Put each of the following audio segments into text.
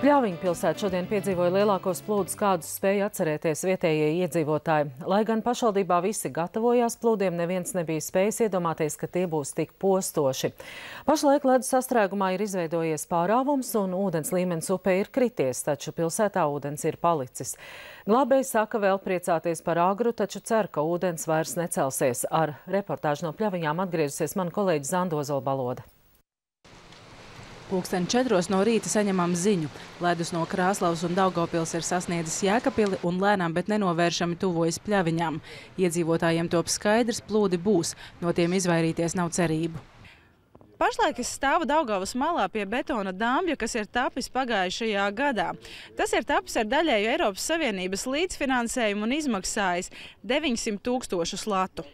Pļaviņu pilsēta šodien piedzīvoja lielākos plūdus, kādus spēja atcerēties vietējie iedzīvotāji. Lai gan pašvaldībā visi gatavojās plūdiem, neviens nebija spējis iedomāties, ka tie būs tik postoši. Pašlaik ledus sastrēgumā ir izveidojies pārāvums un ūdens līmenis upē ir krities, taču pilsētā ūdens ir palicis. Glābēji saka vēl priecāties par agru, taču cer, ka ūdens vairs necelsies. Ar reportāžu no Pļaviņām atgriezusies mana kolēģe Zandozola Baloda. 4:00 no rīta saņemam ziņu. Ledus no Krāslavas un Daugavpils ir sasniedzis Jēkabpili un lēnām, bet nenovēršami tuvojas Pļaviņām. Iedzīvotājiem top skaidrs, plūdi būs, no tiem izvairīties nav cerību. Pašlaik es stāvu Daugavas malā pie betona dambja, kas ir tapis pagājušajā gadā. Tas ir tapis ar daļēju Eiropas Savienības līdzfinansējumu un izmaksājis 900 000 latu.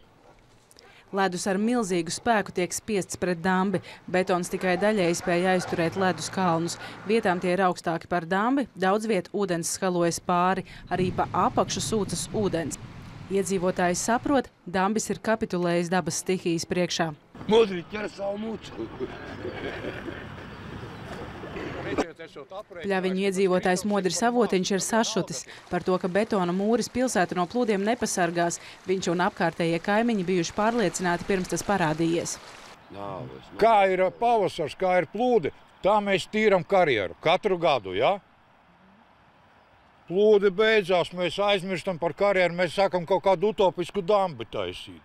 Ledus ar milzīgu spēku tiek spiests pret dambi. Betons tikai daļēji spēja aizturēt ledus kalnus. Vietām tie ir augstāki par dambi, daudz vietu ūdens skalojas pāri, arī pa apakšu sūcas ūdens. Iedzīvotāji saprot, dambis ir kapitulējis dabas stihijas priekšā. Modri ķer savu mucu. Pļaviņu iedzīvotājs Modris Avotiņš ir sašutis par to, ka betona mūris pilsētu no plūdiem nepasargās. Viņš un apkārtējie kaimiņi bijuši pārliecināti pirms tas parādījies. Kā ir pavasars, kā ir plūdi, tā mēs tīram karjeru katru gadu, ja? Plūdi beidzās, mēs aizmirstam par karjeru, mēs sākam kaut kādu utopisku dambi taisīt.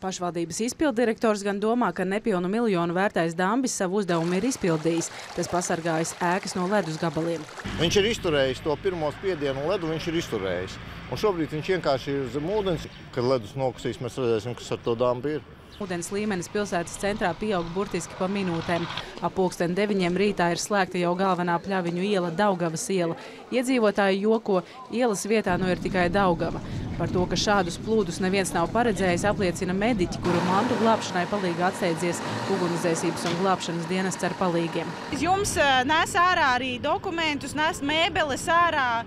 Pašvaldības izpilddirektors gan domā, ka nepilnu miljonu vērtais dambis savu uzdevumu ir izpildījis. Tas pasargājas ēkas no ledus gabaliem. Viņš ir izturējis to pirmo spiedienu ledu, viņš ir izturējis. Un šobrīd viņš vienkārši ir zem ūdens. Kad ledus nokusīs, mēs redzēsim, kas ar to dambi ir. Ūdens līmenis pilsētas centrā pieaug burtiski pa minūtēm. Ap 9:00 rītā ir slēgta jau galvenā Pļaviņu iela Daugavas iela. Iedzīvotāji joko, ielas vietā nu ir tikai Daugava. Par to, ka šādus plūdus neviens nav paredzējis, apliecina mediķi, kuru mantu glābšanai palīga atsteidzies ugunsdzēsības un glābšanas dienests ar palīgiem. Jums nes ārā arī dokumentus, nes mēbeles ārā.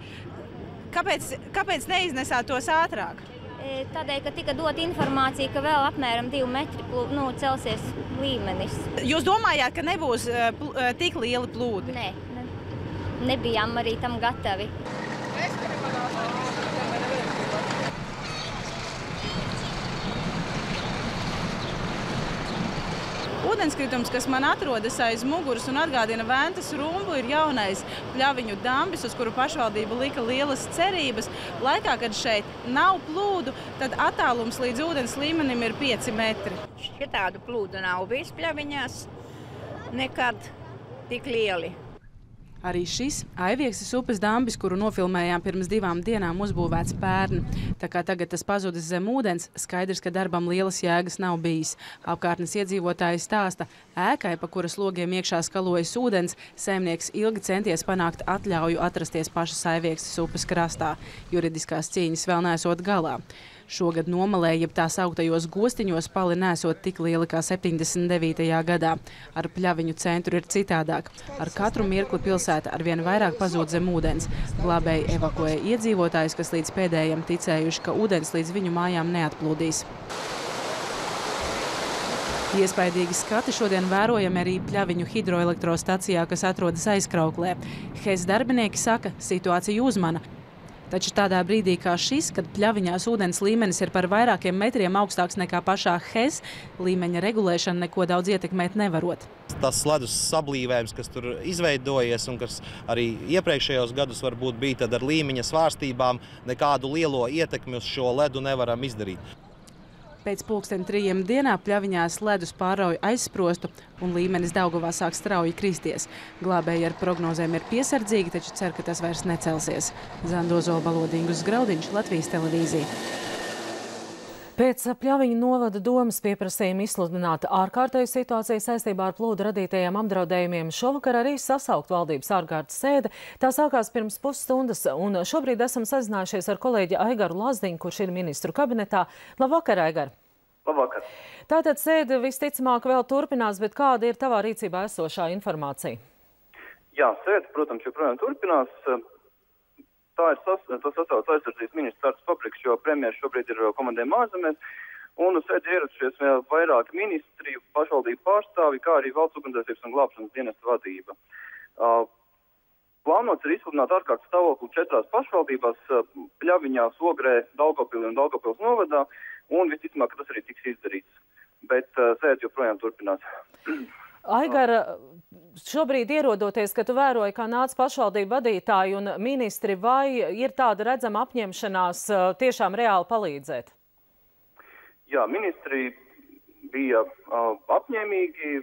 Kāpēc neiznesāt tos ātrāk? Tādēļ, ka tika dot informācija, ka vēl apmēram 2 metri celsies līmenis. Jūs domājāt, ka nebūs tik lieli plūdi? Nē, nebijām arī tam gatavi. Ūdenskritums, kas man atrodas aiz muguras un atgādina Ventas rumbu, ir jaunais Pļaviņu dambis, uz kuru pašvaldība lika lielas cerības. Laikā, kad šeit nav plūdu, tad attālums līdz ūdens līmenim ir 5 metri. Tādu plūdu nav bijis Pļaviņās nekad tik lieli. Arī šis Aiviekstes upes dambis, kuru nofilmējām pirms 2 dienām, uzbūvēts pērn. Tā kā tagad tas pazudis zem ūdens, skaidrs, ka darbam lielas jēgas nav bijis. Apkārtnes iedzīvotāji stāsta, ēkai, pa kuras logiem iekšā skalojas ūdens, saimnieks ilgi centies panākt atļauju atrasties pašas Aiviekstes upes krastā. Juridiskās cīņas vēl neesot galā. Šogad nomalē, jeb tā sauktajos gostiņos, pali nesot tik lieli kā 79. gadā. Ar Pļaviņu centru ir citādāk. Ar katru mirkli pilsēta arvien vairāk pazūd zem ūdens. Glābēji evakuē iedzīvotājus, kas līdz pēdējiem ticējuši, ka ūdens līdz viņu mājām neatplūdīs. Iespaidīgi skati šodien vērojami arī Pļaviņu hidroelektrostacijā, kas atrodas aizkrauklē. HES darbinieki saka, situācija uzmana. Taču tādā brīdī kā šis, kad Pļaviņās ūdens līmenis ir par vairākiem metriem augstāks nekā pašā HES, līmeņa regulēšana neko daudz ietekmēt nevarot. Tas ledus sablīvējums, kas tur izveidojies un kas arī iepriekšējos gadus varbūt bija, tad ar līmeņa svārstībām nekādu lielo ietekmi uz šo ledu nevaram izdarīt. Pēc 2:30 dienā Pļaviņās ledus pārauj aizsprostu un līmenis Daugavā sāk strauji kristies. Glābēji ar prognozēm ir piesardzīgi, taču cer, ka tas vairs necelsies. Zandozola Baloda, Ingus Graudiņš, Latvijas televīzija. Pēc Pļaviņu novada domas pieprasījuma izsludināt ārkārtēju situāciju saistībā ar plūdu radītajiem apdraudējumiem šovakar arī sasaukt valdības ārkārtas sēde. Tā sākās pirms pusstundas, un šobrīd esam sazinājušies ar kolēģi Aigaru Lazdiņu, kurš ir ministru kabinetā. Labvakar, Aigar! Labvakar! Tātad sēde visticamāk vēl turpinās, bet kāda ir tavā rīcībā esošā informācija? Jā, sēde, protams, joprojām turpinās. Tā ir sasauc aizsardzības ministrs Arts Fabriks, jo premjeras šobrīd ir komandējuma ārzemēs, un uz sēdi ieradušies vēl vairāki ministri, pašvaldību pārstāvi, kā arī valsts ugunsdzēsības un glābšanas dienesta vadība. plānots ir izsludināt ārkārtas stāvokli 4 pašvaldībās - Pļaviņā, Ogrē, Daugavpilī un Daugavpils novadā, un visticamāk, ka tas arī tiks izdarīts. Bet sēde joprojām turpinās. Aigara, šobrīd ierodoties, ka tu vēroji, kā nāc pašvaldību vadītāji un ministri, vai ir tāda redzama apņemšanās tiešām reāli palīdzēt? Jā, ministri bija apņēmīgi,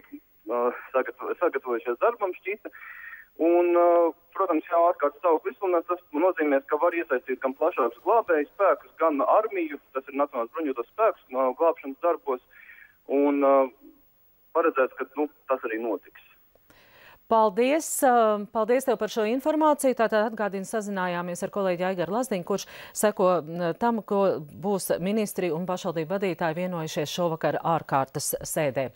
sagatavojušies darbam šķita. Un, protams, jā, ārkārtas stāvoklis izsludināt, tas nozīmē, ka var iesaistīt gan plašākus glābēju spēkus, gan armiju, tas ir Nacionālās bruņotos spēkus glābšanas darbos, un paredzēts, ka tas arī notiks. Paldies! Paldies tev par šo informāciju. Tātad atgādini sazinājāmies ar kolēģi Aigaru Lazdiņu, kurš seko tam, ko būs ministri un pašvaldību vadītāji vienojušies šovakar ārkārtas sēdē.